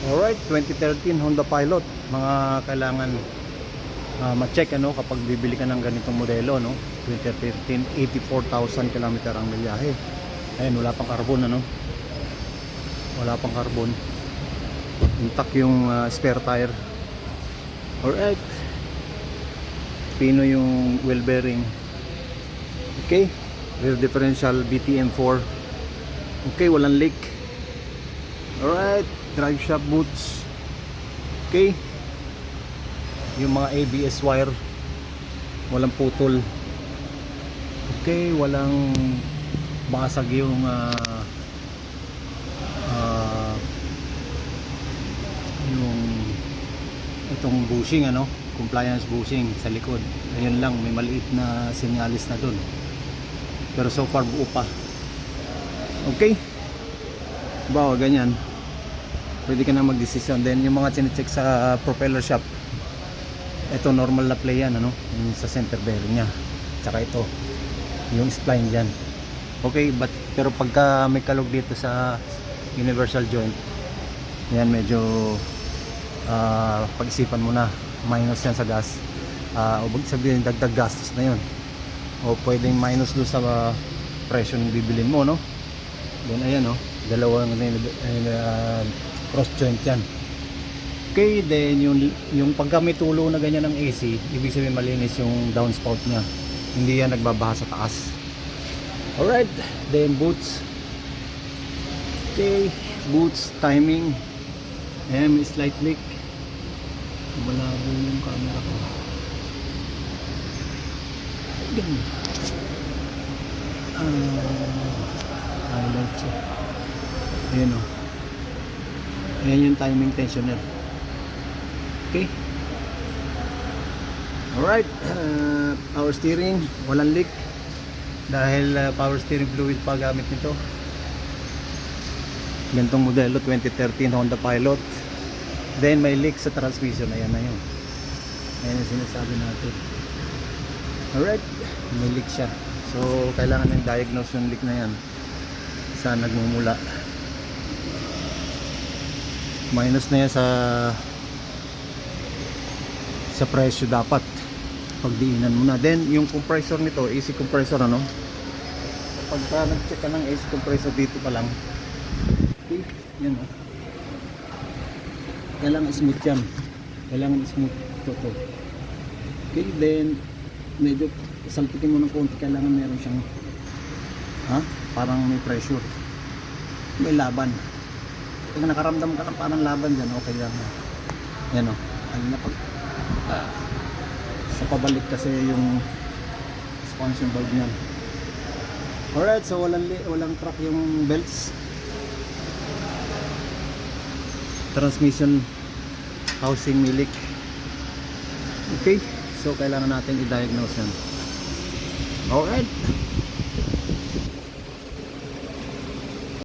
Alright, 2013 Honda Pilot. Mga kailangan ma-check ano kapag bibili ka ng ganitong modelo, no? 2013, 84,000 km ang milyahe. Ayun, wala pang carbon, ano? Wala pang carbon. Intact yung spare tire. Alright. Pino yung wheel bearing. Okay. Rear differential BTM4. Okay, walang leak. Alright. Drive shaft boots. Okay. Yung mga ABS wire walang putol. Okay, walang basag yung yung itong bushing, ano, compliance bushing sa likod. Ayun lang, may maliit na senyalis na dun, pero so far buo pa. Okay, bawa ganyan, pwede ka na magdesisyon. Then yung mga chinecheck sa propeller shaft, ito normal na play yan, ano, yung sa center bearing nya, tsaka ito yung spline dyan. Okay, pero pagka may kalog dito sa universal joint, yan medyo pag-isipan mo na, minus yan sa gas. Huwag sabihin dagdag gastos na yun, o pwedeng minus doon sa presyo ng bibilin mo, no. Then ayan, no, dalawang cross joint yan. Okay, then yung pagka may tulo na ganyan ng AC, ibig sabihin malinis yung downspout nya, hindi yan nagbabaha sa taas. Alright, then boots. Okay, boots, timing. Ayan, may slight leak. Malabo yung camera ko. Ayan. Highlights. Ayan, o. Ayan yung timing tensioner. Okay. Alright, power steering, walang leak dahil power steering fluid pa gamit nito. Gantong modelo 2013 Honda Pilot. Then may leak sa transmission. Ayan na yun. Ayan yung sinasabi natin. Alright, may leak siya. So kailangan yung diagnose yung leak na yan, saan nagmumula. Minus na yan sa presyo dapat pagdiinan mo na. Then yung compressor nito, AC compressor, ano, pagka nag-check ka ng AC compressor dito pa lang, okay, yan, oh, kailangan smooth yan, kailangan smooth to. Okay, then medyo salpitin mo ng konti, kailangan meron siyang parang may pressure, may laban. Pag nakaramdam ka ng parang laban dyan, okay lang yan, oh. Ano na pag sa pabalik kasi yung expansion valve niyan. Alright, so walang crack yung belts. Transmission housing may leak. Okay, so kailangan natin i-diagnose yan. Alright.